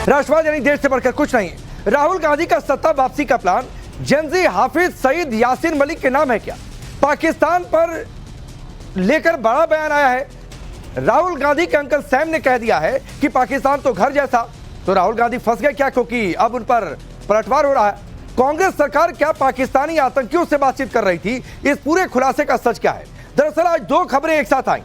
राष्ट्रवाद यानी देश से बढ़कर कुछ नहीं। राहुल गांधी का सत्ता वापसी का प्लान जनजी हाफिज सईद यासीन मलिक के नाम है क्या? पाकिस्तान पर लेकर बड़ा बयान आया है। राहुल गांधी के अंकल सैम ने कह दिया है कि पाकिस्तान तो घर जैसा। तो राहुल गांधी फंस गए क्या, क्योंकि अब उन पर पलटवार हो रहा है। कांग्रेस सरकार क्या पाकिस्तानी आतंकियों से बातचीत कर रही थी? इस पूरे खुलासे का सच क्या है? दरअसल आज दो खबरें एक साथ आई।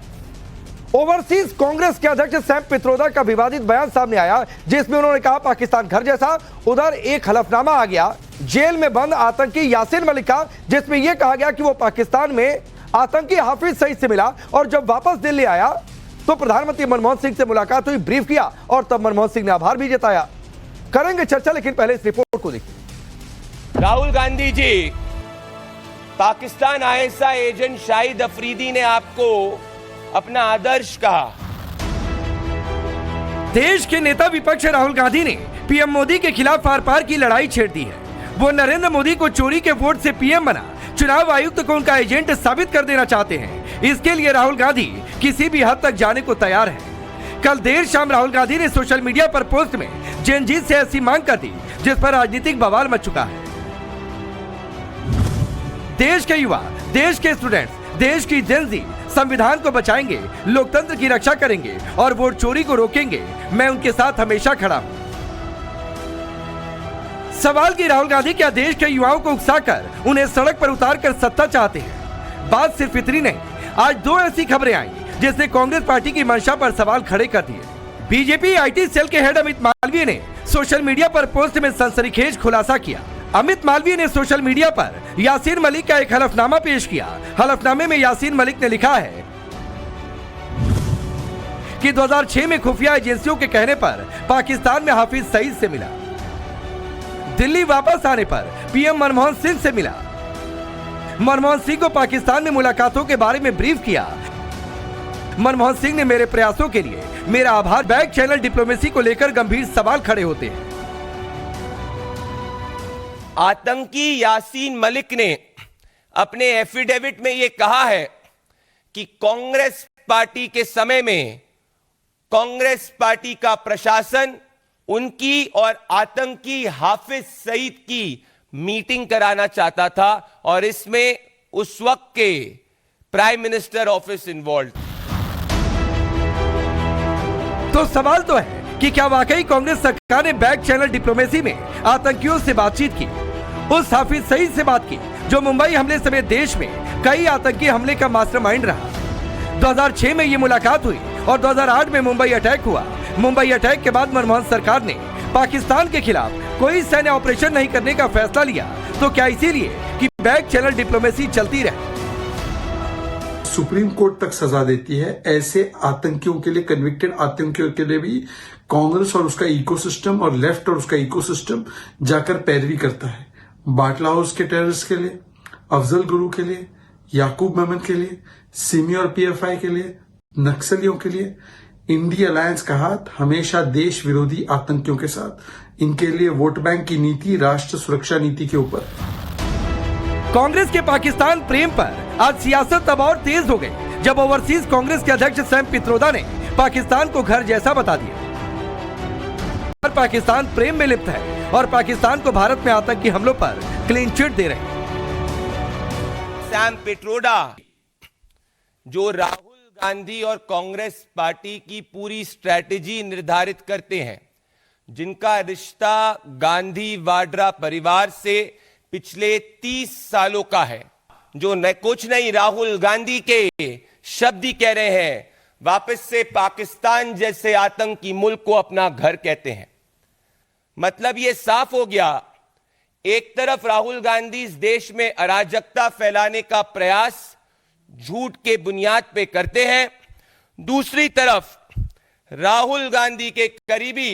ओवरसीज कांग्रेस के अध्यक्ष सैम पित्रोदा का विवादित बयान सामने आया, जिसमें उन्होंने कहा पाकिस्तान घर जैसा। उधर एक हलफनामा आ गया जेल में बंद आतंकी यासीन मलिक का, जिसमें यह कहा गया कि वो पाकिस्तान में आतंकी हाफिज सईद से मिला और जब वापस दिल्ली आया तो प्रधानमंत्री मनमोहन सिंह से मुलाकात हुई, ब्रीफ किया और तब मनमोहन सिंह ने आभार भी जताया। करेंगे चर्चा, लेकिन पहले इस रिपोर्ट को देखिए। राहुल गांधी जी, पाकिस्तान आईएसआई एजेंट शाहिद अफरीदी ने आपको अपना आदर्श कहा। देश के नेता विपक्ष राहुल गांधी ने पीएम मोदी के खिलाफ आर पार की लड़ाई छेड़ दी है। वो नरेंद्र मोदी को चोरी के वोट से पीएम बना, चुनाव आयुक्त को उनका एजेंट साबित कर देना चाहते हैं। इसके लिए राहुल गांधी किसी भी हद तक जाने को तैयार है। कल देर शाम राहुल गांधी ने सोशल मीडिया पर पोस्ट में जनजीत से ऐसी मांग कर दी, जिस पर राजनीतिक बवाल मच चुका है। देश के युवा, देश के स्टूडेंट्स, देश की जेनजी संविधान को बचाएंगे, लोकतंत्र की रक्षा करेंगे और वोट चोरी को रोकेंगे। मैं उनके साथ हमेशा खड़ा हूं। सवाल की राहुल गांधी क्या देश के युवाओं को उकसाकर उन्हें सड़क पर उतारकर सत्ता चाहते हैं? बात सिर्फ इतनी नहीं, आज दो ऐसी खबरें आई जिसने कांग्रेस पार्टी की मंशा पर सवाल खड़े कर दिए। बीजेपी आईटी सेल के हेड अमित मालवीय ने सोशल मीडिया पर पोस्ट में सनसनीखेज खुलासा किया। अमित मालवीय ने सोशल मीडिया पर यासीन मलिक का एक हलफनामा पेश किया। हलफनामे में यासीन मलिक ने लिखा है कि 2006 में खुफिया एजेंसियों के कहने पर पाकिस्तान में हाफिज सईद से मिला। दिल्ली वापस आने पर पीएम मनमोहन सिंह से मिला। मनमोहन सिंह को पाकिस्तान में मुलाकातों के बारे में ब्रीफ किया। मनमोहन सिंह ने मेरे प्रयासों के लिए मेरा आभार। बैक चैनल डिप्लोमेसी को लेकर गंभीर सवाल खड़े होते हैं। आतंकी यासीन मलिक ने अपने एफिडेविट में यह कहा है कि कांग्रेस पार्टी के समय में कांग्रेस पार्टी का प्रशासन उनकी और आतंकी हाफिज सईद की मीटिंग कराना चाहता था और इसमें उस वक्त के प्राइम मिनिस्टर ऑफिस इन्वॉल्व। तो सवाल तो है कि क्या वाकई कांग्रेस सरकार ने बैक चैनल डिप्लोमेसी में आतंकियों से बातचीत की? उस हाफिज सईद से बात की जो मुंबई हमले समेत देश में कई आतंकी हमले का मास्टरमाइंड रहा। 2006 में ये मुलाकात हुई और 2008 में मुंबई अटैक हुआ। मुंबई अटैक के बाद मनमोहन सरकार ने पाकिस्तान के खिलाफ कोई सैन्य ऑपरेशन नहीं करने का फैसला लिया। तो क्या इसीलिए कि बैक चैनल डिप्लोमेसी चलती रहे? सुप्रीम कोर्ट तक सजा देती है। ऐसे आतंकियों के लिए, कन्विक्टेड आतंकियों के लिए भी कांग्रेस और उसका इकोसिस्टम और लेफ्ट और उसका इकोसिस्टम जाकर पैरवी करता है। बाटला हाउस के टेररिस्ट के लिए, अफजल गुरु के लिए, याकूब मेमन के लिए, सिमी और पीएफआई के लिए, नक्सलियों के लिए इंडिया अलायंस का हाथ हमेशा देश विरोधी आतंकियों के साथ। इनके लिए वोट बैंक की नीति राष्ट्र सुरक्षा नीति के ऊपर। कांग्रेस के पाकिस्तान प्रेम पर आज सियासत अब और तेज हो गई, जब ओवरसीज कांग्रेस के अध्यक्ष सैम पित्रोदा ने पाकिस्तान को घर जैसा बता दिया। पाकिस्तान प्रेम में लिप्त है और पाकिस्तान को भारत में आतंकी हमलों पर क्लीन चिट दे रहे हैं। सैम पित्रोदा जो राहुल गांधी और कांग्रेस पार्टी की पूरी स्ट्रैटेजी निर्धारित करते हैं, जिनका रिश्ता गांधी वाड्रा परिवार से पिछले 30 सालों का है, जो न कुछ नहीं राहुल गांधी के शब्द ही कह रहे हैं, वापस से पाकिस्तान जैसे आतंकी मुल्क को अपना घर कहते हैं। मतलब यह साफ हो गया, एक तरफ राहुल गांधी इस देश में अराजकता फैलाने का प्रयास झूठ के बुनियाद पे करते हैं, दूसरी तरफ राहुल गांधी के करीबी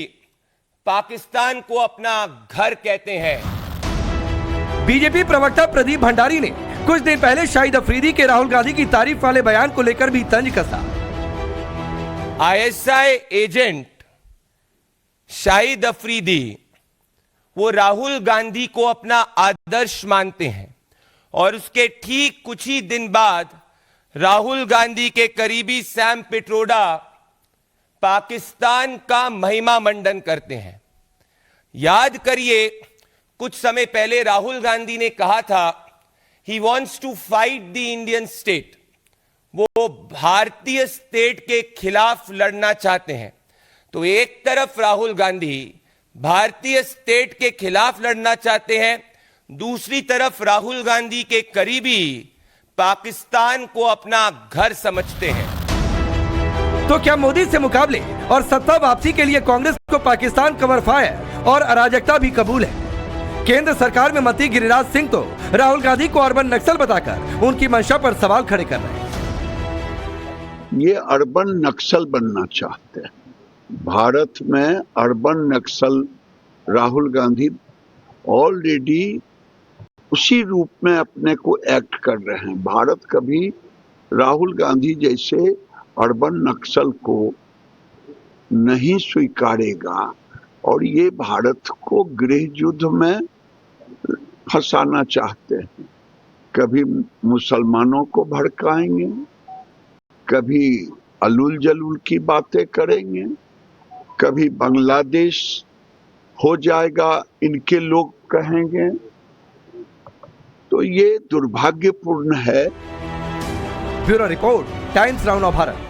पाकिस्तान को अपना घर कहते हैं। बीजेपी प्रवक्ता प्रदीप भंडारी ने कुछ दिन पहले शाहिद अफरीदी के राहुल गांधी की तारीफ वाले बयान को लेकर भी तंज कसा। आईएसआई एजेंट शाहिद अफरीदी वो राहुल गांधी को अपना आदर्श मानते हैं और उसके ठीक कुछ ही दिन बाद राहुल गांधी के करीबी सैम पित्रोदा पाकिस्तान का महिमा मंडन करते हैं। याद करिए, कुछ समय पहले राहुल गांधी ने कहा था he wants to fight the Indian state. वो भारतीय स्टेट के खिलाफ लड़ना चाहते हैं। तो एक तरफ राहुल गांधी भारतीय स्टेट के खिलाफ लड़ना चाहते हैं, दूसरी तरफ राहुल गांधी के करीबी पाकिस्तान को अपना घर समझते हैं। तो क्या मोदी से मुकाबले और सत्ता वापसी के लिए कांग्रेस को पाकिस्तान कवर फायर और अराजकता भी कबूल है? केंद्र सरकार में मंत्री गिरिराज सिंह तो राहुल गांधी को अर्बन नक्सल बताकर उनकी मंशा पर सवाल खड़े कर रहे हैं। ये अर्बन नक्सल बनना चाहते हैं। भारत में अर्बन नक्सल राहुल गांधी ऑलरेडी उसी रूप में अपने को एक्ट कर रहे हैं। भारत कभी राहुल गांधी जैसे अर्बन नक्सल को नहीं स्वीकारेगा और ये भारत को गृह युद्ध में फंसाना चाहते हैं। कभी मुसलमानों को भड़काएंगे, कभी अलूल जलूल की बातें करेंगे, कभी बांग्लादेश हो जाएगा इनके लोग कहेंगे। तो ये दुर्भाग्यपूर्ण है। Bureau report, times now of Bharat.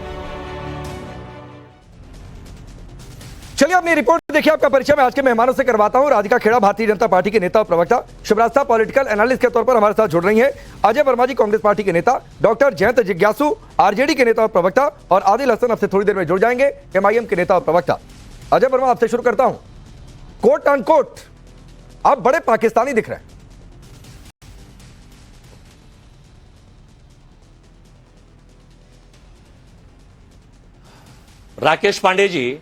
चलिए अपनी रिपोर्ट देखिए। आपका परिचय मैं आज के मेहमानों से करवाता हूं। राधिका खेड़ा भारतीय जनता पार्टी के नेता और प्रवक्ता, शिवराज साहब पॉलिटिकल एनालिस्ट के तौर पर हमारे साथ जुड़ रही हैं, अजय वर्मा जी कांग्रेस पार्टी के नेता, डॉक्टर जयंत जिज्ञासु आरजेडी के नेता और प्रवक्ता, और आदिल हसन आपसे थोड़ी देर में जुड़ जाएंगे, एमआईएम के नेता और प्रवक्ता। अजय वर्मा आपसे शुरू करता हूं। कोट अनकोट आप बड़े पाकिस्तानी दिख रहे हैं। राकेश पांडे जी,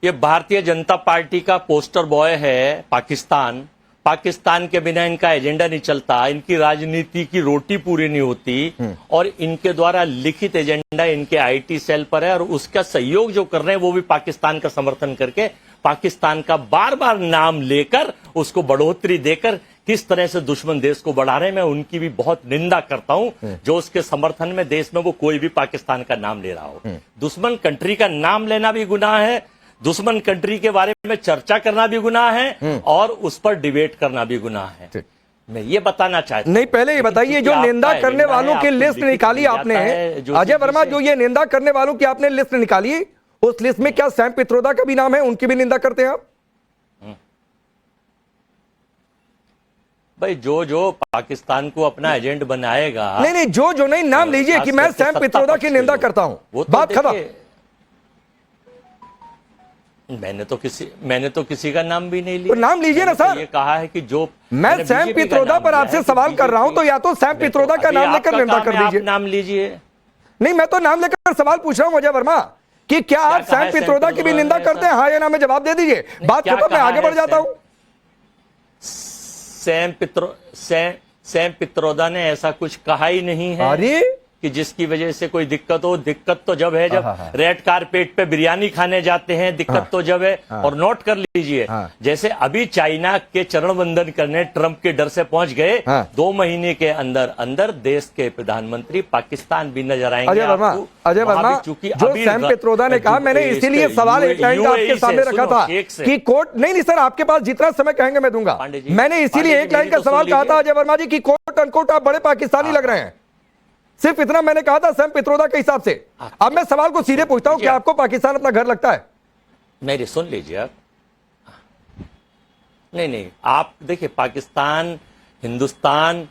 ये भारतीय जनता पार्टी का पोस्टर बॉय है पाकिस्तान। पाकिस्तान के बिना इनका एजेंडा नहीं चलता, इनकी राजनीति की रोटी पूरी नहीं होती, और इनके द्वारा लिखित एजेंडा इनके आईटी सेल पर है, और उसका सहयोग जो कर रहे हैं वो भी पाकिस्तान का समर्थन करके, पाकिस्तान का बार बार नाम लेकर, उसको बढ़ोतरी देकर किस तरह से दुश्मन देश को बढ़ा रहे हैं। मैं उनकी भी बहुत निंदा करता हूं, जो उसके समर्थन में देश में वो कोई भी पाकिस्तान का नाम ले रहा हो। दुश्मन कंट्री का नाम लेना भी गुनाह है, दुश्मन कंट्री के बारे में चर्चा करना भी गुनाह है, और उस पर डिबेट करना भी गुनाह है। मैं ये बताना चाहता हूं। नहीं, पहले ये बताइए, जो निंदा करने वालों की लिस्ट निकाली आपने, अजय वर्मा, जो ये निंदा करने वालों की आपने लिस्ट निकाली, उस लिस्ट में क्या सैम पित्रोदा का भी नाम है? उनकी भी निंदा करते हैं आप? भाई जो पाकिस्तान को अपना एजेंट बनाएगा, नहीं, जो नहीं, नाम लीजिए कि मैं सैम पित्रोदा की निंदा करता हूं, बात खत्म। मैंने तो किसी का नाम भी नहीं लिया। तो नाम लीजिए ना सर। ये कहा है कि जो मैं सैम पित्रोदा पर आपसे सवाल कर रहा हूं, तो या तो सैम पित्रोदा का नाम लेकर निंदा कर दीजिए। नाम लीजिए। नहीं, मैं तो नाम लेकर सवाल पूछ रहा हूं अजय वर्मा कि क्या आप सैम पित्रोदा की भी निंदा करते हैं? हाँ या ना में जवाब दे दीजिए, बात खत्म, मैं आगे बढ़ जाता हूं। सैम पित्रोदा ने ऐसा कुछ कहा ही नहीं है। अरे कि जिसकी वजह से कोई दिक्कत हो। दिक्कत तो जब है जब रेड कारपेट पे बिरयानी खाने जाते हैं, दिक्कत तो जब है। और नोट कर लीजिए, जैसे अभी चाइना के चरण वंदन करने ट्रंप के डर से पहुंच गए, 2 महीने के अंदर अंदर देश के प्रधानमंत्री पाकिस्तान भी नजर आएंगे। अजय वर्मा, जो सैम पित्रोदा ने कहा, मैंने इसीलिए सवाल एक लाइन का आपके सामने रखा था कि कोर्ट नहीं सर, आपके पास जितना समय कहेंगे मैं दूंगा। मैंने इसीलिए एक लाइन का सवाल कहा था अजय वर्मा जी की कोर्ट अनकोट आप बड़े पाकिस्तानी लग रहे हैं। सिर्फ इतना मैंने कहा था सैम पित्रोदा के हिसाब से। अब मैं सवाल को सीधे पूछता हूं कि आपको पाकिस्तान अपना घर लगता है? मेरी सुन लीजिए आप। नहीं, आप देखिए, पाकिस्तान हिंदुस्तान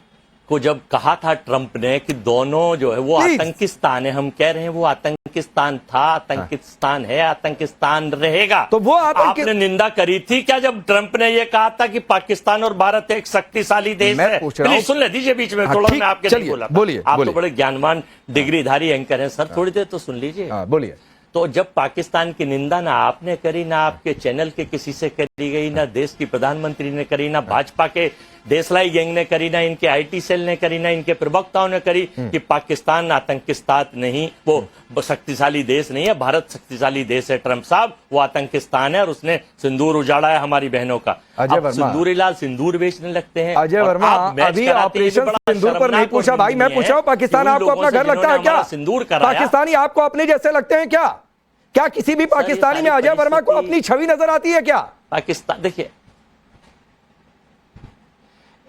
को जब कहा था ट्रंप ने कि दोनों जो है वो आतंकिस्तान है, हम कह रहे हैं वो आतंकिस्तान था, आतंकिस्तान है, आतंकिस्तान रहेगा। तो वो आपने निंदा करी थी क्या जब ट्रंप ने ये कहा था कि पाकिस्तान और भारत एक शक्तिशाली देश है? प्लीज सुन ले दीजिए बीच में थोड़ा, मैं आपके नहीं बोला। बोलिए, आप तो बड़े ज्ञानवान डिग्रीधारी एंकर हैं सर, थोड़ी देर तो सुन लीजिए। बोलिए। तो जब पाकिस्तान की निंदा ना आपने करी, ना आपके चैनल के किसी से करी गई, ना देश की प्रधानमंत्री ने करी, ना भाजपा के देसलाई गैंग ने करी, ना इनके आईटी सेल ने करी, ना इनके प्रवक्ताओं ने करी कि पाकिस्तान आतंकिस्तान नहीं, वो शक्तिशाली देश नहीं है, भारत शक्तिशाली देश है। ट्रंप साहब वो आतंकिस्तान है और उसने सिंदूर उजाड़ा है हमारी बहनों का। सिंदूरी लाल सिंदूर बेचने लगते हैं। अजय वर्मा, अभी ऑपरेशन सिंदूर पर नहीं पूछा भाई, मैं पूछा हूं पाकिस्तान आपको अपना घर लगता है क्या? सिंदूर का पाकिस्तानी आपको अपने जैसे लगते हैं क्या? क्या किसी भी पाकिस्तानी में अजय वर्मा को अपनी छवि नजर आती है क्या? पाकिस्तान देखिए,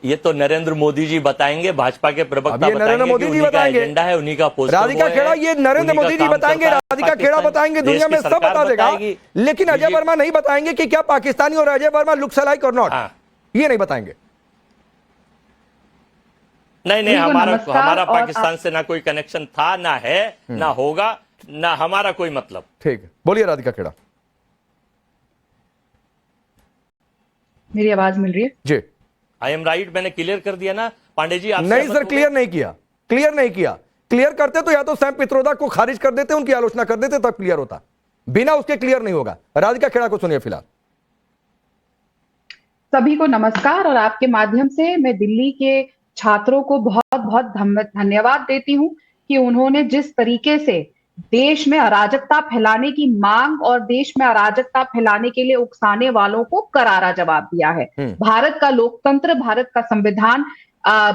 ये तो नरेंद्र मोदी जी बताएंगे, भाजपा के प्रवक्ता नरेंद्र मोदी जी बताएंगे, एजेंडा है, उन्हीं का पोस्टर राधिका खेड़ा, ये नरेंद्र मोदी जी बताएंगे, राधिका खेड़ा बताएंगे, दुनिया में सब बता देगा, लेकिन अजय वर्मा नहीं बताएंगे कि क्या पाकिस्तानी और अजय वर्मा लुक्स अलाइक और नॉट, ये नहीं बताएंगे। नहीं, हमारा पाकिस्तान से ना कोई कनेक्शन था, ना है, ना होगा, ना हमारा कोई मतलब। ठीक है, बोलिए राधिका खेड़ा। मेरी आवाज मिल रही है जी? आई एम राइट, मैंने क्लियर कर दिया ना पांडे जी? नहीं सर, क्लियर नहीं किया, क्लियर नहीं किया। क्लियर करते तो या तो सैम पित्रोदा को खारिज कर देते, उनकी आलोचना कर देते, तब क्लियर होता। बिना उसके क्लियर नहीं होगा। राधिका खेड़ा को सुनिए फिलहाल। सभी को नमस्कार, और आपके माध्यम से मैं दिल्ली के छात्रों को बहुत बहुत धन्यवाद देती हूं कि उन्होंने जिस तरीके से देश में अराजकता फैलाने की मांग और देश में अराजकता फैलाने के लिए उकसाने वालों को करारा जवाब दिया है। भारत का लोकतंत्र, भारत का संविधान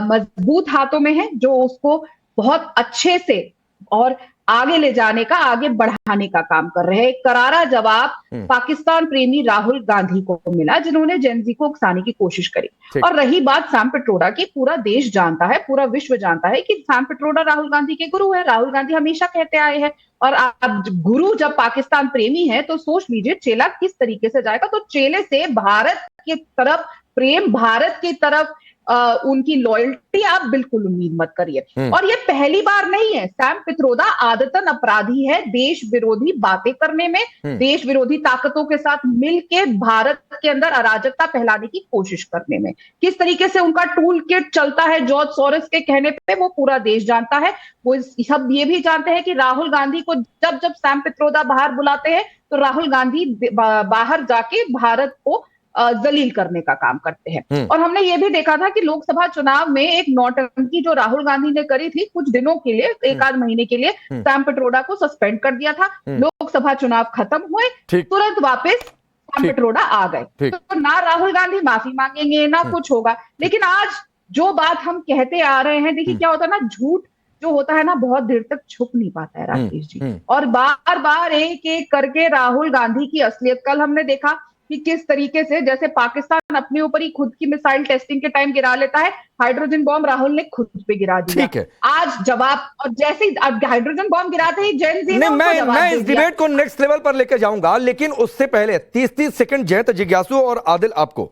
मजबूत हाथों में है, जो उसको बहुत अच्छे से और आगे ले जाने का, आगे बढ़ाने का काम कर रहे हैं। एक करारा जवाब पाकिस्तान प्रेमी राहुल गांधी को मिला, जिन्होंने जेनजी को उकसाने की कोशिश करी। और रही बात सैम पिट्रोडा की, पूरा देश जानता है, पूरा विश्व जानता है कि सैम पिट्रोडा राहुल गांधी के गुरु है। राहुल गांधी हमेशा कहते आए हैं, और अब गुरु जब पाकिस्तान प्रेमी है तो सोच लीजिए चेला किस तरीके से जाएगा। तो चेले से भारत की तरफ प्रेम, भारत की तरफ उनकी लॉयल्टी आप बिल्कुल उम्मीद मत करिए। और ये पहली बार नहीं है। सैम पित्रोदा आदतन अपराधी है देश विरोधी बातें करने में, देश विरोधी ताकतों के साथ मिलके भारत के अंदर अराजकता फैलाने की कोशिश करने में। किस तरीके से उनका टूल किट चलता है जॉर्ज सोरोस के कहने पे, वो पूरा देश जानता है। वो सब ये भी जानते हैं कि राहुल गांधी को जब जब सैम पित्रोदा बाहर बुलाते हैं तो राहुल गांधी बाहर जाके भारत को जलील करने का काम करते हैं। और हमने ये भी देखा था कि लोकसभा चुनाव में एक नौटंकी जो राहुल गांधी ने करी थी कुछ दिनों के लिए, एक आध महीने के लिए सैम पिट्रोडा को सस्पेंड कर दिया था। लोकसभा चुनाव खत्म हुए, तुरंत वापस सैम पिट्रोडा आ गए। तो ना राहुल गांधी माफी मांगेंगे, ना कुछ होगा। लेकिन आज जो बात हम कहते आ रहे हैं, देखिए क्या होता है ना, झूठ जो होता है ना बहुत देर तक छुप नहीं पाता है राकेश जी, और बार बार एक एक करके राहुल गांधी की असलियत, कल हमने देखा कि किस तरीके से जैसे पाकिस्तान अपने ऊपर ही खुद की मिसाइल टेस्टिंग के टाइम गिरा लेता है, हाइड्रोजन बॉम्ब राहुल ने खुद पे गिरा दिया। ठीक है, आज जवाब, और जैसे ही हाइड्रोजन बॉम्ब गिराते ही जेन जी ने मैं इस डिबेट को नेक्स्ट लेवल पर लेकर जाऊंगा, लेकिन उससे पहले 30 सेकंड जयंत जिज्ञासु और आदिल आपको।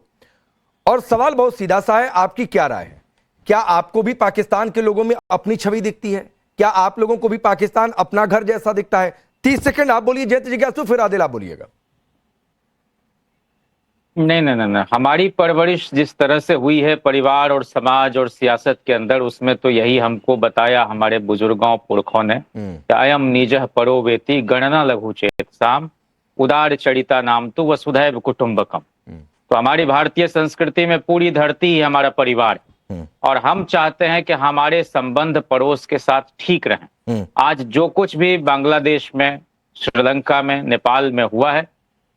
और सवाल बहुत सीधा सा है, आपकी क्या राय है? क्या आपको भी पाकिस्तान के लोगों में अपनी छवि दिखती है? क्या आप लोगों को भी पाकिस्तान अपना घर जैसा दिखता है? 30 सेकंड आप बोलिए जयंत जिज्ञासु, फिर आदिल आप बोलिएगा। नहीं, हमारी परवरिश जिस तरह से हुई है परिवार और समाज और सियासत के अंदर, उसमें तो यही हमको बताया हमारे बुजुर्गों पुरखों ने, अयम निजः परो वेति गणना लघु चेतसाम उदार चरिता नाम तो वसुधैव कुटुंबकम। तो हमारी भारतीय संस्कृति में पूरी धरती ही हमारा परिवार, और हम चाहते हैं कि हमारे संबंध पड़ोस के साथ ठीक रहें। आज जो कुछ भी बांग्लादेश में, श्रीलंका में, नेपाल में हुआ है,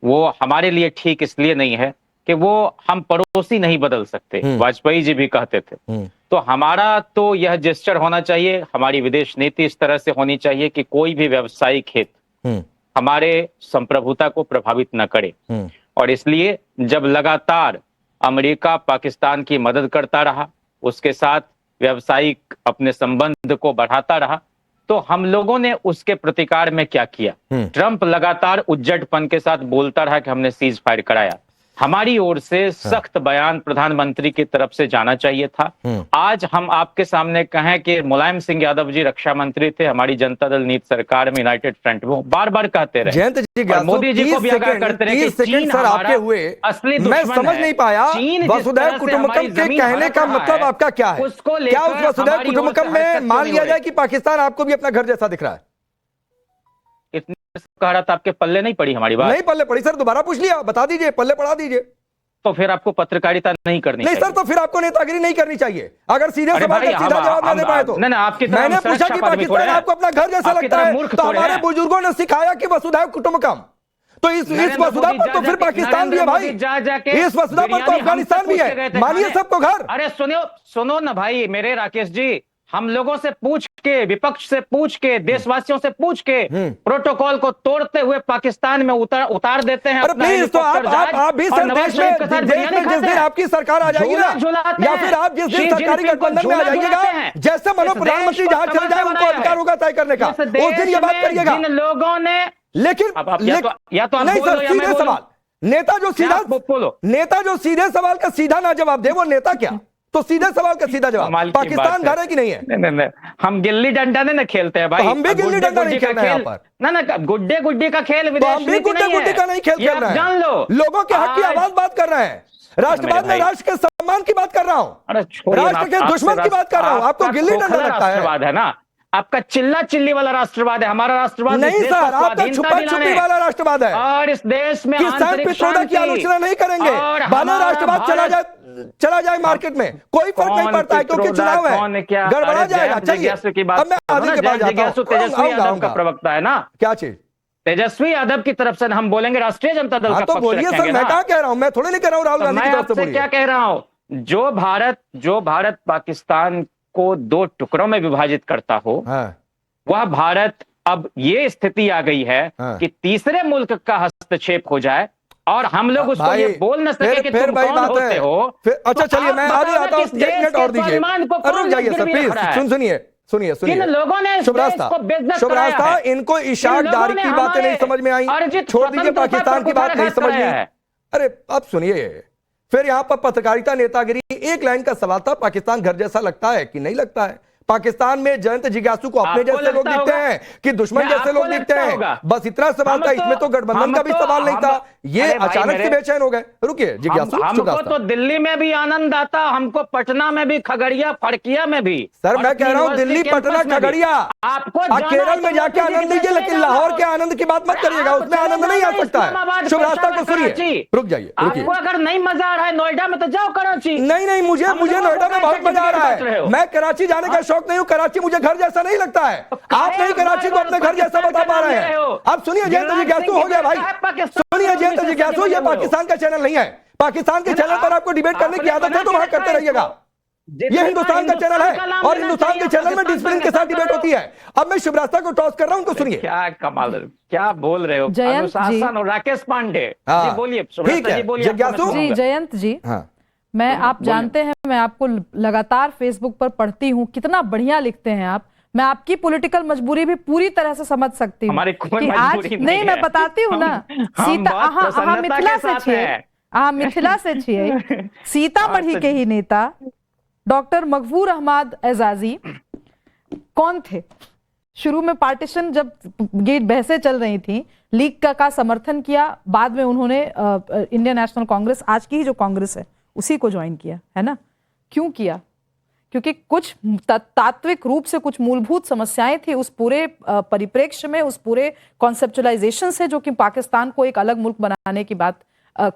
वो हमारे लिए ठीक इसलिए नहीं है कि वो हम पड़ोसी नहीं बदल सकते, वाजपेयी जी भी कहते थे। तो हमारा तो यह जेस्चर होना चाहिए, हमारी विदेश नीति इस तरह से होनी चाहिए कि कोई भी व्यावसायिक हित हमारे संप्रभुता को प्रभावित न करे। और इसलिए जब लगातार अमेरिका पाकिस्तान की मदद करता रहा, उसके साथ व्यावसायिक अपने संबंध को बढ़ाता रहा, तो हम लोगों ने उसके प्रतिकार में क्या किया? ट्रंप लगातार उज्जटपन के साथ बोलता रहा कि हमने सीज फायर कराया। हमारी ओर से सख्त बयान प्रधानमंत्री की तरफ से जाना चाहिए था। आज हम आपके सामने कहें कि मुलायम सिंह यादव जी रक्षा मंत्री थे, हमारी जनता दल नीति सरकार में यूनाइटेड फ्रंट में, बार बार कहते रहे, मोदी जी को भी आगाह करते रहे कि चीन हमारा असली दुश्मन है। मैं समझ नहीं पाया वसुधैव कुटुंबकम के कहने का मतलब आपका क्या है? क्या उस वसुधैव कुटुंबकम में मान लिया जाए कि पाकिस्तान आपको भी अपना घर जैसा दिख रहा है? इतने कह रहा था, आपके पल्ले नहीं पड़ी हमारी बात? नहीं पल्ले पड़ी सर, दोबारा पूछ लिया, बता दीजिए, पल्ले पढ़ा दीजिए। तो फिर आपको पत्रकारिता नहीं करनी नहीं सर, तो फिर आपको नेतागिरी नहीं करनी चाहिए। अगर सीधे सवाल का सीधा जवाब ना दे पाए तो। मैंने पूछा कि पाकिस्तान आपको अपना घर जैसा लगता है, तो हमारे बुजुर्गों ने सिखाया कि वसुधैव कुटुंबकम, तो इस वसुधा पर तो फिर पाकिस्तान भी है भाई, इस वसुधा पर तो अफगानिस्तान भी है, मानिए सबको घर। अरे सुनो ना भाई मेरे राकेश जी, हम लोगों से पूछ के, विपक्ष से पूछ के, देशवासियों से पूछ के प्रोटोकॉल को तोड़ते हुए पाकिस्तान में उतार देते हैं अपना प्लीज, तो हेलीकॉप्टर जहाज आप भी और सर नवाज देश शरीफ के साथ में बिरयानी जिस खाते दिन हैं। आपकी सरकार आ जाएगी ना, झूलाते या फिर आप जिस दिन शी सरकारी जिनपिंग को गठबंधन में आ झूला जाइएगा, झुलाते हैं। जैसे मनो इस प्रधानमंत्री देश को जहां चले जाए तबाह उनको बनाया अधिकार होगा तय करने का, इस उस दिन ये देश बात में करिएगा। जिन लोगों ने लेकिन या तो आप नहीं बोलो सर, या मैं सीधे बोलूं। सवाल, नेता जो सीधा आप बोलो। नेता जो सीधे सवाल का सीधा ना जवाब दे, वो नेता क्या? तो सीधे सवाल का सीधा जवाब, कमाल की पाकिस्तान बात घर है कि नहीं है? नहीं, हम गिल्ली डंडा नहीं खेलते हैं भाई। तो हम भी गिल्ली डंडा नहीं गुड्डे खेल रहे हैं का यहाँ खेल- ना गुड्डे गुड्डी का खेल तो विदेश हम भी नीति गुड्डे नहीं है। गुड्डी का नहीं खेल ये खेल आप रहे हैं, जान लो। लोगों के हक की आज- आवाज बात कर रहे हैं, राष्ट्रवाद में भाई। राष्ट्र के सम्मान की बात कर रहा हूं, अरे छोड़िए ना, राष्ट्र के आपसे दुश्मन की बात कर रहा हूं। आपको आपका गिल्ली डंडा खोखला लगता है? राष्ट्रवाद है ना, आपका चिल्ला चिल्ली वाला राष्ट्रवाद है। हमारा राष्ट्रवाद नहीं इस देश सर, को आपका स्वाधीनता छुपा दिलाने छुपी वाला राष्ट्रवाद है। और इस देश में किसान आंतरिक पित्रोदा की शांति आलोचना नहीं करेंगे, और बाला हमारा राष्ट्रवाद चला जाए मार्केट में, कोई फर्क नहीं पड़ता है, क्योंकि चुनाव है, गड़बड़ा जाएगा। चलिए अब मैं आगे के बाद जाता हूं। तेजस्वी यादव का प्रवक्ता है ना, क्या चीज? तेजस्वी यादव की तरफ से हम बोलेंगे राष्ट्रीय जनता दल हाँ का तो पक्ष बोलिए सर, रखेंगे मैं ना। क्या कह रहा हूं? मैं थोड़ी नहीं कह रहा हूं राहुल तो गांधी मैं की तरफ से आपसे बोलिए। क्या कह रहा हूं, जो भारत पाकिस्तान को दो टुकड़ों में विभाजित करता हो, हाँ, वह भारत अब ये स्थिति आ गई है हाँ। कि तीसरे मुल्क का हस्तक्षेप हो जाए और हम लोग उसको भाई, ये बोल न सके कि फिर तुम वही कौन बात होते है। हो। फिर अच्छा तो चलिए, आप मैं बताओ आगे ना आता हूं, किस 1 देश मिनट के और दीजिए। स्वाभिमान को कौन रुक जाइए सर गिरवी प्लीज, रख रहा है? सुनिए किन लोगों ने इस शुभ देश को बेइज्जत शुभ कराया रास्ता, है? इनको किन इशाकदारी लोगों ने की बातें नहीं हमारे समझ में आई, अर्जित छोड़ दीजिए, स्वतंत्रता पाकिस्तान पर की बात नहीं कुठाराघात समझ में कराया आई। है। अरे अब सुनिए, फिर यहाँ पर पत्रकारिता नेतागिरी, एक लाइन का सवाल था, पाकिस्तान घर जैसा लगता है कि नहीं लगता है? पाकिस्तान में जयंत जिज्ञासु को अपने आपको जैसे लोग लगता दिखते होगा? हैं कि दुश्मन क्या जैसे आपको लोग दिखते लगता हैं? होगा? बस इतना सवाल था, इसमें तो गठबंधन का भी सवाल नहीं था। ये अरे भाई अचानक से मेरे- बेचैन हो गए। रुकिए जिज्ञासु, शुभ हमको रास्ता। तो दिल्ली में भी आनंद आता, हमको पटना में भी, खगड़िया फड़किया में भी। सर और मैं कह रहा हूं यूनिवर्सिटी दिल्ली, कैंपस पटना, में भी। खगड़िया, आपको आप जाना केरल है में तो जाके मोदी जी आनंद की लीजिए, तरफ लेकिन से लाहौर जाना के आनंद की बात मत करिएगा, आप उसमें चले आनंद नहीं आ जाना सकता है। इस्लामाबाद, शुभ रास्ता को पेशावर, सुनिए, कराची। रुक जाइए आपको अगर नहीं मजा आ रहा है नोएडा में तो जाओ कराची। नहीं मुझे हम लोगों नोएडा को में बहुत कैसे मजा आ रहा टिकट रहे है। हो? मैं कराची जाने का शौक नहीं हूँ, कराची मुझे घर जैसा नहीं लगता है। आप नहीं कराची को अपने घर जैसा बता पा रहे हैं। अब सुनिए जयंत जिज्ञासु, हो गया भाई, सुनिए जयंत जिज्ञासु, ये पाकिस्तान का चैनल नहीं है। पाकिस्तान के चैनल पर आपको डिबेट करने की आदत है तो वहां करते रहिएगा। ये हिंदुस्तान का चैनल है और हिंदुस्तान के चैनल में डिसिप्लिन के साथ डिबेट होती है। अब मैं शुभ रास्ता को टॉस कर रहा हूं, उनको सुनिए। क्या कमाल, क्या बोल रहे हो? जयंत जी। अनुशासन और राकेश पांडे हाँ, जी बोलिए। ठीक है, जिज्ञासु। जी जयंत जी, हाँ, मैं आप जानते हैं मैं आपको लगातार फेसबुक पर पढ़ती हूँ, कितना बढ़िया लिखते हैं आप। मैं आपकी पॉलिटिकल मजबूरी भी पूरी तरह से समझ सकती हूँ हमारी कोई कि मजबूरी नहीं है। मैं बताती हूँ ना, सीता अहाँ मिथिला से छिए, अहाँ मिथिला से छिए, सीतामढ़ी के ही नेता डॉक्टर मकबूर अहमद एजाजी कौन थे? शुरू में पार्टीशन जब गेट बहसें चल रही थी, लीग का समर्थन किया, बाद में उन्होंने इंडियन नेशनल कांग्रेस, आज की ही जो कांग्रेस है, उसी को ज्वाइन किया है ना। क्यों किया? क्योंकि कुछ तात्विक रूप से कुछ मूलभूत समस्याएं थी उस पूरे परिप्रेक्ष्य में, उस पूरे कॉन्सेप्चुअलाइजेशन से, जो कि पाकिस्तान को एक अलग मुल्क बनाने की बात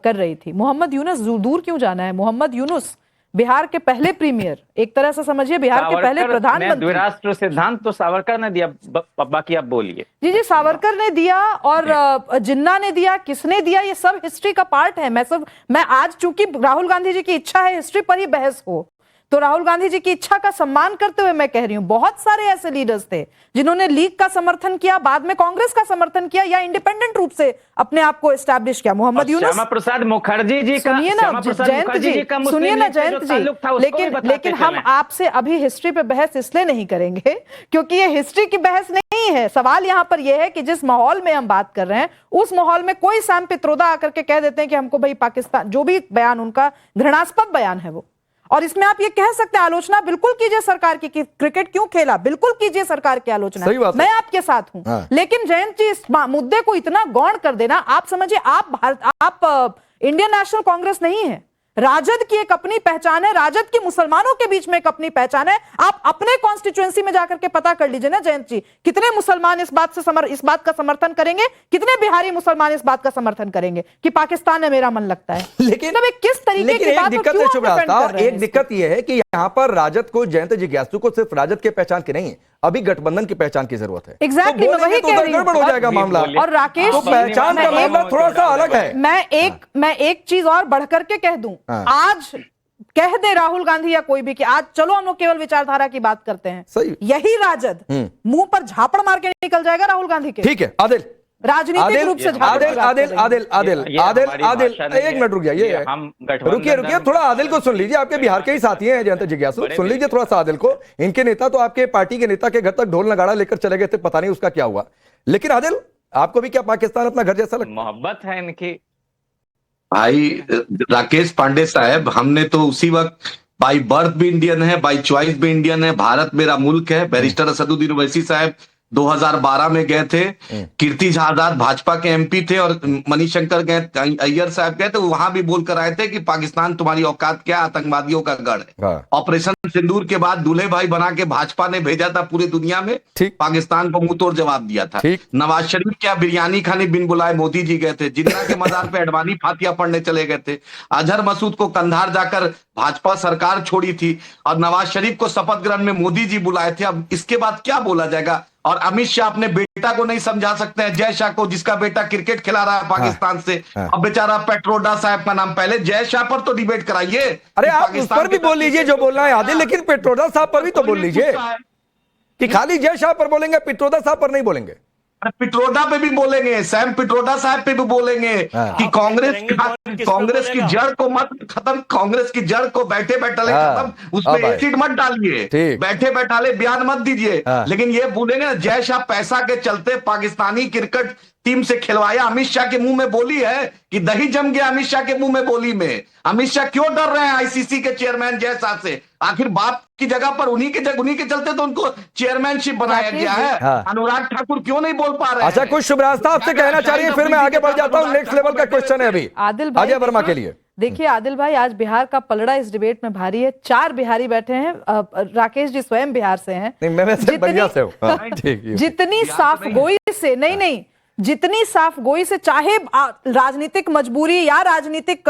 कर रही थी। मोहम्मद यूनुस, दूर क्यों जाना है? मोहम्मद यूनुस बिहार के पहले प्रीमियर, एक तरह से समझिए बिहार के पहले प्रधानमंत्री। द्विराष्ट्र सिद्धांत तो सावरकर ने दिया, बाकी आप बोलिए। जी सावरकर ने दिया और जिन्ना ने दिया, किसने दिया, ये सब हिस्ट्री का पार्ट है। मैं आज चूंकि राहुल गांधी जी की इच्छा है हिस्ट्री पर ही बहस हो, तो राहुल गांधी जी की इच्छा का सम्मान करते हुए मैं कह रही हूं, बहुत सारे ऐसे लीडर्स थे जिन्होंने लीग का समर्थन किया, बाद में कांग्रेस का समर्थन किया, या इंडिपेंडेंट रूप से अपने आप को एस्टैब्लिश किया। मोहम्मद यूनुस, श्यामा प्रसाद मुखर्जी जी का, सुनिए ना जयंत जी, सुनिए ना जयंत जी, लेकिन हम आपसे अभी हिस्ट्री पे बहस इसलिए नहीं करेंगे क्योंकि ये हिस्ट्री की बहस नहीं है। सवाल यहाँ पर यह है कि जिस माहौल में हम बात कर रहे हैं, उस माहौल में कोई सैम पित्रोदा आकर के कह देते हैं कि हमको भाई पाकिस्तान, जो भी बयान उनका घृणास्पद बयान है वो, और इसमें आप ये कह सकते हैं आलोचना बिल्कुल कीजिए सरकार की कि क्रिकेट क्यों खेला, बिल्कुल कीजिए सरकार की आलोचना, मैं आपके साथ हूं। हाँ। लेकिन जयंत जी इस मुद्दे को इतना गौण कर देना, आप समझिए आप इंडियन नेशनल कांग्रेस नहीं है, राजद की एक अपनी पहचान है, राजद की मुसलमानों के बीच में एक अपनी पहचान है। आप अपने कॉन्स्टिट्यूएंसी में जाकर के पता कर लीजिए ना जयंत जी, कितने मुसलमान इस बात का समर्थन करेंगे, कितने बिहारी मुसलमान इस बात का समर्थन करेंगे कि पाकिस्तान में मेरा मन लगता है। लेकिन किस तरीके की बात, दिक्कत है शुभ रास्ता, एक दिक्कत यह है कि यहाँ पर राजद को, जयंत जिज्ञासु को सिर्फ राजद के पहचान की नहीं है, अभी गठबंधन की पहचान की जरूरत है। एग्जैक्टली, मैं वही कह रही हूं, गड़बड़ हो जाएगा मामला। और राकेश, तो पहचान का मामला थोड़ा सा अलग है। मैं एक चीज और बढ़ करके कह दूं, आज कह दे राहुल गांधी या कोई भी कि आज चलो हम लोग केवल विचारधारा की बात करते हैं, सही। यही राजद मुंह पर झापड़ मार के निकल जाएगा राहुल गांधी के। ठीक है आदिल, राजनीतिक रूप से आदिल, एक मिनट रुक जाइए, रुकिए थोड़ा, आदिल को सुन लीजिए, आपके बिहार के ही साथी हैं जयंत जिज्ञासु, सुन लीजिए थोड़ा सा आदिल को। इनके नेता तो आपके पार्टी के नेता के घर तक ढोल नगाड़ा लेकर चले गए थे, पता नहीं उसका क्या हुआ। लेकिन आदिल, आपको भी क्या पाकिस्तान अपना घर जैसा लगता है? मोहब्बत है इनकी। भाई राकेश पांडे साहब, हमने तो उसी वक्त बाई बर्थ भी इंडियन है, बाई चॉइस भी इंडियन है, भारत मेरा मुल्क है। बैरिस्टर असदुद्दीन ओवैसी साहब 2012 में गए थे, कीर्ति झा आजाद भाजपा के एमपी थे और मणिशंकर गए, अय्यर साहब गए थे, वहां भी बोलकर आए थे कि पाकिस्तान तुम्हारी औकात क्या, आतंकवादियों का गढ़ है। ऑपरेशन सिंदूर के बाद दूल्हे भाई बना के भाजपा ने भेजा था पूरी दुनिया में, पाकिस्तान को मुंह तोड़ जवाब दिया था। नवाज शरीफ क्या बिरयानी खाने बिन बुलाए मोदी जी गए थे, जिन्ना के मजार पे अडवाणी फातिया पढ़ने चले गए थे, अजहर मसूद को कंधार जाकर भाजपा सरकार छोड़ी थी और नवाज शरीफ को शपथ ग्रहण में मोदी जी बुलाए थे। अब इसके बाद क्या बोला जाएगा? और अमित शाह अपने बेटा को नहीं समझा सकते हैं, जय शाह को, जिसका बेटा क्रिकेट खिला रहा है पाकिस्तान से। अब बेचारा पेट्रोडा साहब का नाम, पहले जय शाह पर तो डिबेट कराइए। अरे आप उस पर भी बोल लीजिए जो बोलना है आदिल, लेकिन पेट्रोडा साहब पर भी तो बोल लीजिए कि खाली जय शाह पर बोलेंगे, पेट्रोडा साहब पर नहीं बोलेंगे। पिट्रोडा पे भी बोलेंगे, सैम पिट्रोडा साहब पे भी बोलेंगे कि कांग्रेस की जड़ को मत खत्म, कांग्रेस की जड़ को बैठे बैठाले खत्म, उसमें एसिड मत डालिए, बैठे बैठाले बयान मत दीजिए। लेकिन ये बोलेंगे ना, जय शाह पैसा के चलते पाकिस्तानी क्रिकेट टीम से खिलवाया, अमित शाह के मुंह में बोली है कि दही जम गया अमित शाह के मुंह में बोली में। अमित शाह क्यों डर रहे हैं आईसीसी के चेयरमैन जय शाह से? आखिर बाप की जगह पर उन्हीं के चलते तो उनको चेयरमैनशिप बनाया गया है। अनुराग ठाकुर क्यों नहीं बोल पा रहे हैं? अच्छा, कुछ शुभ रास्ता आपसे कहना चाहिए, फिर मैं आगे बढ़ जाता हूं। नेक्स्ट लेवल का क्वेश्चन है अभी आदिल भाई, अजय वर्मा के लिए। देखिए आदिल भाई, आज बिहार का पलड़ा इस डिबेट में भारी है। 4 बिहारी बैठे हैं, राकेश जी स्वयं बिहार से हैं। मैं वैसे बलिया से हूं। जितनी साफ गोई से नहीं, जितनी साफ गोई से, चाहे राजनीतिक मजबूरी या राजनीतिक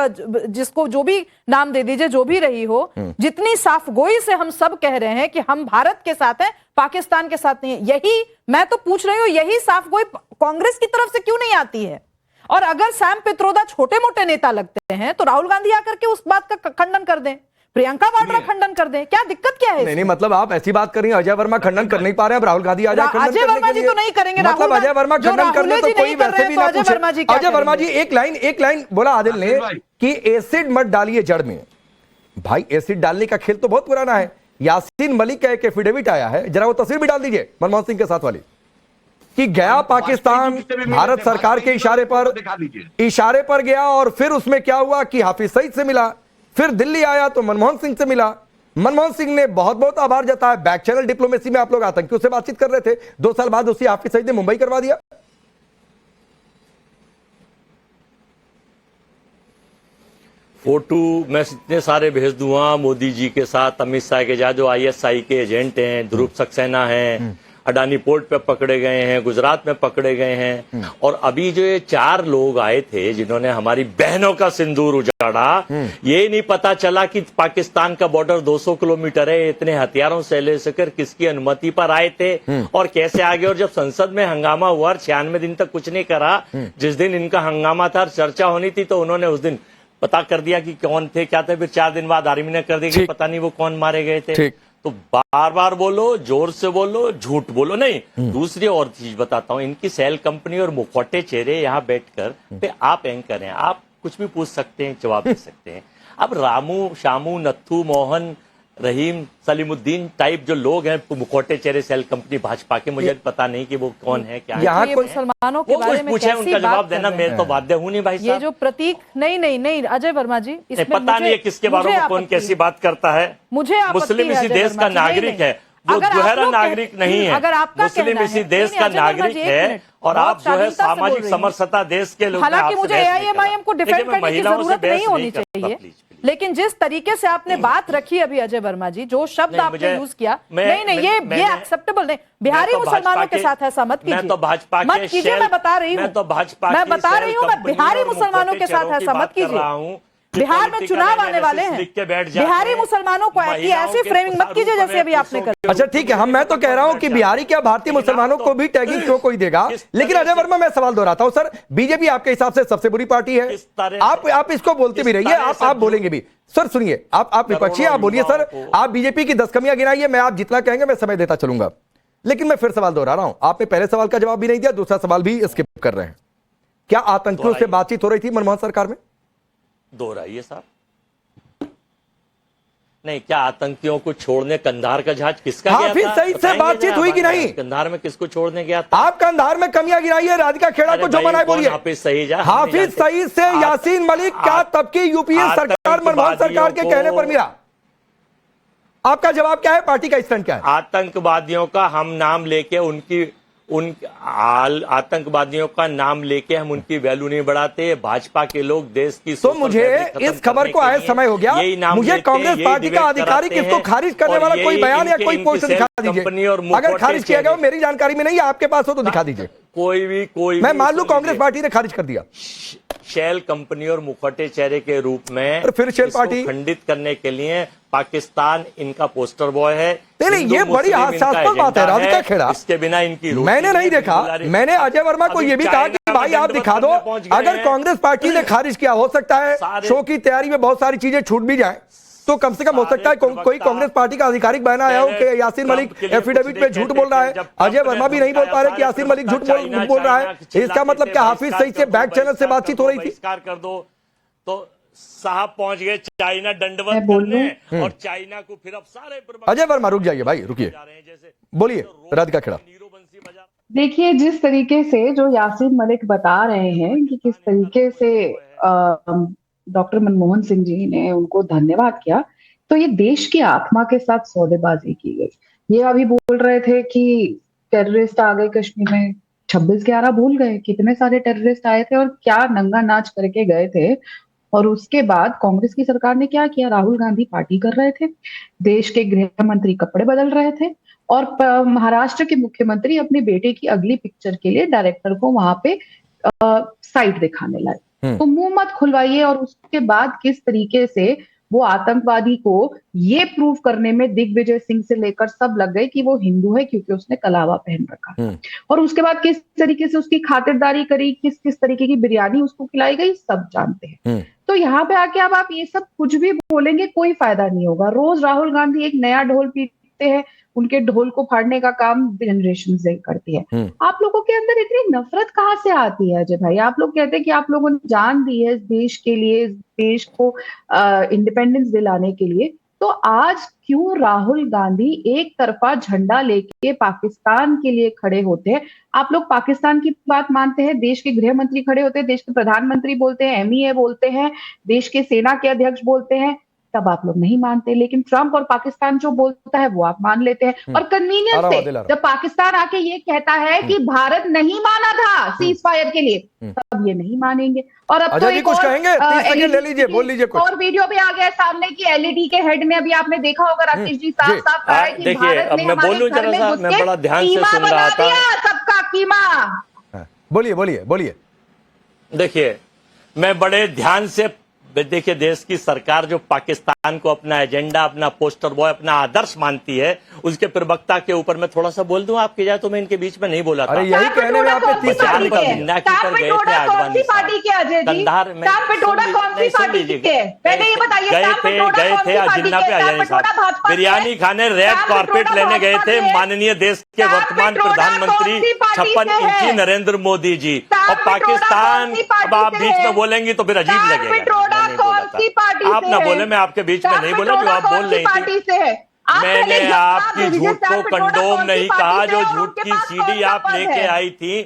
जिसको जो भी नाम दे दीजिए, जो भी रही हो, जितनी साफ गोई से हम सब कह रहे हैं कि हम भारत के साथ हैं, पाकिस्तान के साथ नहीं है। यही मैं तो पूछ रही हूं, यही साफ गोई कांग्रेस की तरफ से क्यों नहीं आती है? और अगर सैम पित्रोदा छोटे मोटे नेता लगते हैं तो राहुल गांधी आकर के उस बात का खंडन कर दें, प्रियंका वाड्रा खंडन कर दें, क्या दिक्कत क्या है? नहीं, मतलब आप ऐसी बात कर रही हैं, अजय वर्मा खंडन कर नहीं पा रहे हैं, राहुल गांधी आ जाए। अजय वर्मा जी तो नहीं करेंगे, मतलब अजय वर्मा खंडन करने तो कोई वैसे भी ना पूछे। अजय वर्मा जी एक लाइन बोला आदिल ने कि एसिड मत डालिए जड़ में। भाई एसिड डालने का खेल तो बहुत पुराना है। यासीन मलिक का एक एफिडेविट आया है, जरा वो तस्वीर भी डाल दीजिए मनमोहन सिंह के साथ वाली, कि गया पाकिस्तान भारत सरकार के इशारे पर गया और फिर उसमें क्या हुआ कि हाफिज सईद से मिला, फिर दिल्ली आया तो मनमोहन सिंह से मिला। मनमोहन सिंह ने बहुत बहुत आभार जताया। बैक चैनल डिप्लोमेसी में आप लोग आतंकियों से बातचीत कर रहे थे, 2 साल बाद उसी हाफिज सईद ने मुंबई करवा दिया। फोटो मैं इतने सारे भेज दूंगा मोदी जी के साथ, अमित शाह के साथ, जो आईएसआई के एजेंट हैं, ध्रुव सक्सेना हैं, अडानी पोर्ट पे पकड़े गए हैं, गुजरात में पकड़े गए हैं। और अभी जो ये 4 लोग आए थे जिन्होंने हमारी बहनों का सिंदूर उजाड़ा, ये नहीं पता चला कि पाकिस्तान का बॉर्डर 200 किलोमीटर है, इतने हथियारों से ले सकर किसकी अनुमति पर आए थे और कैसे आगे। और जब संसद में हंगामा हुआ, 96 दिन तक कुछ नहीं करा, जिस दिन इनका हंगामा था, चर्चा होनी थी, तो उन्होंने उस दिन पता कर दिया कि कौन थे क्या थे। फिर 4 दिन बाद आर्मी ने कर दिया कि पता नहीं वो कौन मारे गए थे। तो बार बार बोलो, जोर से बोलो, झूठ बोलो नहीं। दूसरी और चीज बताता हूं, इनकी सेल कंपनी और मुखौटे चेहरे यहाँ बैठकर पे आप एंकर हैं, आप कुछ भी पूछ सकते हैं, जवाब दे सकते हैं। अब रामू, शामू, नत्थू, मोहन, रहीम, सलीमुद्दीन टाइप जो लोग हैं, मुखौटे चेहरे सेल कंपनी भाजपा के, मुझे पता नहीं कि वो कौन है क्या यहाँ है। मुसलमानों के बारे में पूछे, उनका जवाब देना मेरे तो बाध्य हूं नहीं भाई साहब। ये जो प्रतीक नहीं अजय वर्मा जी, इसमें पता नहीं है किसके बारे में कौन कैसी बात करता है। मुझे मुस्लिम इसी देश का नागरिक है, वो दोहरा नागरिक नहीं है। अगर आपका मुस्लिम इसी देश का नागरिक है और आप जो है सामाजिक समरसता देश के लोग। हालांकि मुझे एआईएमआईएम को डिफेंड करने की जरूरत नहीं होनी चाहिए, लेकिन जिस तरीके से आपने बात रखी अभी अजय वर्मा जी, जो शब्द आपने यूज किया, नहीं ये एक्सेप्टेबल नहीं। बिहारी मुसलमानों के साथ ऐसा मत कीजिए, मत कीजिए। मैं बता रही हूँ, मैं बिहारी मुसलमानों के साथ ऐसा मत कीजिए। बिहार में चुनाव आने वाले हैं, बिहारी मुसलमानों को ऐसी फ्रेमिंग मत कीजिए जैसे अभी आपने कर। अच्छा ठीक है, मैं तो कह रहा हूं कि बिहारी क्या भारतीय मुसलमानों को भी टैगिंग क्यों कोई देगा। लेकिन अजय वर्मा, मैं सवाल दोहराता हूं सर, बीजेपी आपके हिसाब से सबसे बुरी पार्टी है, आप इसको बोलते भी रहिए, आप बोलेंगे भी। सर सुनिए, आप विपक्षी, आप बोलिए सर, आप बीजेपी की 10 कमियां गिनाइए, मैं आप जितना कहेंगे मैं समय देता चलूंगा। लेकिन मैं फिर सवाल दोहरा रहा हूं, आपने पहले सवाल का जवाब भी नहीं दिया, दूसरा सवाल भी स्किप कर रहे हैं। क्या आतंकियों से बातचीत हो रही थी मनमोहन सरकार में? दोहराइए साहब। नहीं, क्या आतंकियों को छोड़ने कंधार का जहाज किसका गया था? हाफिज सईद से बातचीत हुई कि नहीं? कंधार में किसको छोड़ने गया था? आप कंधार में कमियां गिनाइए, राधिका खेड़ा को जो मनाए बोलिए। हाफिज सईद से यासीन मलिक क्या तब की यूपीए सरकार मनमोहन सरकार के कहने पर मिला? आपका जवाब क्या है, पार्टी का स्टैंड क्या है? आतंकवादियों का हम नाम लेके आतंकवादियों का नाम लेके हम उनकी वैल्यू नहीं बढ़ाते। भाजपा के लोग देश की तो मुझे इस खबर को आए समय हो गया, मुझे कांग्रेस पार्टी का आधिकारिक इसको खारिज करने वाला कोई बयान या कोई पोस्ट दिखा दीजिए। अगर खारिज किया गया मेरी जानकारी में नहीं है, आपके पास हो तो दिखा दीजिए। कोई मैं मान लूं कांग्रेस पार्टी ने खारिज कर दिया। शेल कंपनी और मुखौटे चेहरे के रूप में फिर शेल पार्टी खंडित करने के लिए पाकिस्तान इनका पोस्टर बॉय है। नहीं, ये बड़ी हास्यास्पद बात है राधिका खेड़ा। इसके बिना इनकी मैंने नहीं देखा, मैंने अजय वर्मा को यह भी कहा कि भाई आप दिखा दो। अगर कांग्रेस पार्टी ने खारिज किया, हो सकता है शो की तैयारी में बहुत सारी चीजें छूट भी जाए, तो कम से कम हो सकता है कोई कांग्रेस पार्टी का आधिकारिक बयान आया हो कि यासीन मलिक एफिडेविट पे झूठ बोल रहा है। अजय वर्मा भी नहीं बोल पा रहे कि यासीन मलिक झूठ बोल रहा है। इसका मतलब क्या हाफिज सईद से बैक चैनल से बातचीत हो रही थी? कर दो तो साहब पहुंच गए चाइना दंडवत करने, और चाइना को फिर अब सारे अजय वर्मा रुक जाइए भाई, रुकिए, बोलिए राधिका खेड़ा। देखिए, जिस तरीके से जो यासीन मलिक बता रहे हैं कि किस तरीके से डॉक्टर मनमोहन सिंह जी ने उनको धन्यवाद किया, तो ये देश की आत्मा के साथ सौदेबाजी की गई। ये अभी बोल रहे थे कि टेररिस्ट आ गए कश्मीर में, 26/11 भूल गए कितने सारे टेररिस्ट आए थे और क्या नंगा नाच करके गए थे। और उसके बाद कांग्रेस की सरकार ने क्या किया? राहुल गांधी पार्टी कर रहे थे, देश के गृह मंत्री कपड़े बदल रहे थे, और महाराष्ट्र के मुख्यमंत्री अपने बेटे की अगली पिक्चर के लिए डायरेक्टर को वहां पे साइट दिखाने लाए। तो मुंह मत खुलवाइए। और उसके बाद किस तरीके से वो आतंकवादी को ये प्रूव करने में दिग्विजय सिंह से लेकर सब लग गए कि वो हिंदू है क्योंकि उसने कलावा पहन रखा था। और उसके बाद किस तरीके से उसकी खातिरदारी करी, किस तरीके की बिरयानी उसको खिलाई गई, सब जानते हैं। तो यहाँ पे आके अब आप ये सब कुछ भी बोलेंगे कोई फायदा नहीं होगा। रोज राहुल गांधी एक नया ढोल पीटते हैं, उनके ढोल को फाड़ने का काम जनरेशन से करती है। आप लोगों के अंदर इतनी नफरत कहाँ से आती है अजय भाई? आप लोग कहते हैं कि आप लोगों ने जान दी है इस देश के लिए, इस देश को इंडिपेंडेंस दिलाने के लिए, तो आज क्यों राहुल गांधी एक तरफा झंडा लेके पाकिस्तान के लिए खड़े होते हैं? आप लोग पाकिस्तान की बात मानते हैं, देश के गृह मंत्री खड़े होते हैं, देश के प्रधानमंत्री बोलते हैं, MEA बोलते हैं, देश के सेना के अध्यक्ष बोलते हैं, तब आप लोग नहीं मानते। लेकिन ट्रंप और पाकिस्तान जो बोलता है वो आप मान लेते हैं। और कन्वीनियंस से जब पाकिस्तान आके ये कहता है कि भारत नहीं माना था सीज फायर के लिए, तब ये नहीं मानेंगे। और अब तो एक कुछ कहेंगे, 30 सेकंड ले लीजिए, बोल लीजिए कुछ। और वीडियो भी आ गया सामने की LED के हेड में, अभी आपने देखा होगा राकेश जी साफ साफ कह रहा है कि भारत ने हमारे घर में घुस के कीमा बना दिया, सबका कीमा। बोलिए। देखिए, मैं बड़े ध्यान से देखिए, देश की सरकार जो पाकिस्तान को अपना एजेंडा, अपना पोस्टर बॉय, अपना आदर्श मानती है, उसके प्रवक्ता के ऊपर मैं थोड़ा सा बोल दूं आपकी जाए तो मैं इनके बीच में नहीं बोला था। अरे यही कहने में आपने 30 सेकंड पर गए थे आडवाणी कंधार में, गए थे अजिन्ना पे अजय साहब बिरयानी खाने, रेड कारपेट लेने गए थे माननीय देश के वर्तमान प्रधानमंत्री 56 इंची नरेंद्र मोदी जी। और पाकिस्तान, अब आप बीच में बोलेंगी तो फिर अजीब लगेगा। आप ना बोले, मैं आपके बीच में नहीं बोला, जो आप बोल रही थी। मैंने आपकी झूठ को कंडोम नहीं कहा, जो झूठ की सीडी आप लेके आई थी,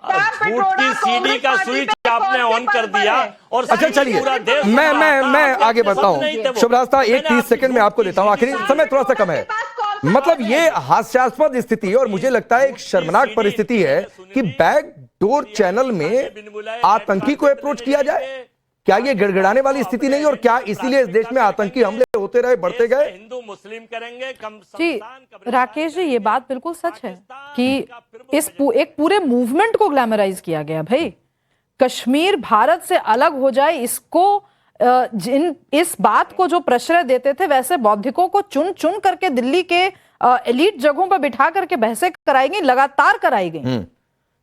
झूठ की सीडी का स्विच आपने ऑन कर दिया। और अच्छा चलिए, मैं आगे बढ़ता हूँ। शुभरास्ता 30 सेकंड में आपको देता हूँ, आखिरी समय थोड़ा सा कम है। मतलब ये हास्यास्पद स्थिति और मुझे लगता है एक शर्मनाक परिस्थिति है कि बैकडोर चैनल में आतंकी को अप्रोच किया जाए। क्या ये गड़गड़ाने वाली स्थिति नहीं? और क्या इसीलिए इस देश में आतंकी हमले होते रहे, बढ़ते गए? हिंदू मुस्लिम करेंगे कम। जी राकेश जी, ये बात बिल्कुल सच है कि एक पूरे मूवमेंट को ग्लैमराइज किया गया। भाई कश्मीर भारत से अलग हो जाए, इसको इस बात को जो प्रश्रय देते थे, वैसे बौद्धिकों को चुन चुन करके दिल्ली के एलीट जगहों पर बिठा करके बहसें कराई गई, लगातार कराई गई।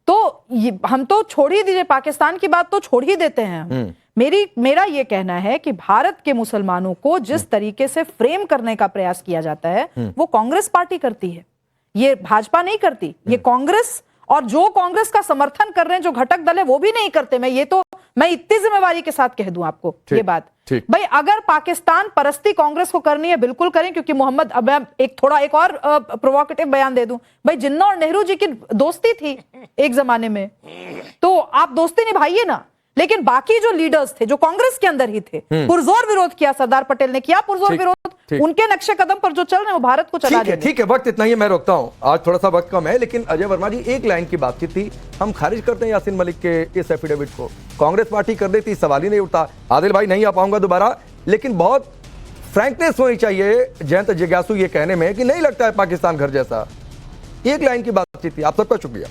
तो हम तो छोड़ ही दीजिए, पाकिस्तान की बात तो छोड़ ही देते हैं। मेरा ये कहना है कि भारत के मुसलमानों को जिस तरीके से फ्रेम करने का प्रयास किया जाता है वो कांग्रेस पार्टी करती है, ये भाजपा नहीं करती। ये कांग्रेस और जो कांग्रेस का समर्थन कर रहे हैं जो घटक दल है वो भी नहीं करते। मैं इतनी जिम्मेवारी के साथ कह दूं आपको ये बात। भाई अगर पाकिस्तान परस्ती कांग्रेस को करनी है बिल्कुल करें, क्योंकि मोहम्मद, अब मैं एक और प्रोवोकेटिव बयान दे दूं, भाई जिन्ना और नेहरू जी की दोस्ती थी एक जमाने में, तो आप दोस्ती निभाइए ना। लेकिन बाकी जो लीडर्स थे जो कांग्रेस के अंदर ही थे, पुरजोर विरोध किया, सरदार पटेल ने किया पुरजोर विरोध, उनके नक्शे कदम पर जो चल रहे हैं वो भारत को चला रहे हैं। ठीक है, वक्त इतना ही, मैं रोकता हूं, आज थोड़ा सा वक्त कम है। लेकिन अजय वर्मा जी, एक लाइन की बातचीत थी, हम खारिज करते हैं यासीन मलिक के इस एफिडेविट को, कांग्रेस पार्टी कर देती, सवाल ही नहीं उठता। आदिल भाई नहीं आ पाऊंगा दोबारा, लेकिन बहुत फ्रैंकनेस होनी चाहिए जयंत जिज्ञासु ये कहने में कि नहीं लगता है पाकिस्तान घर जैसा। एक लाइन की बातचीत थी, आप सबका शुक्रिया।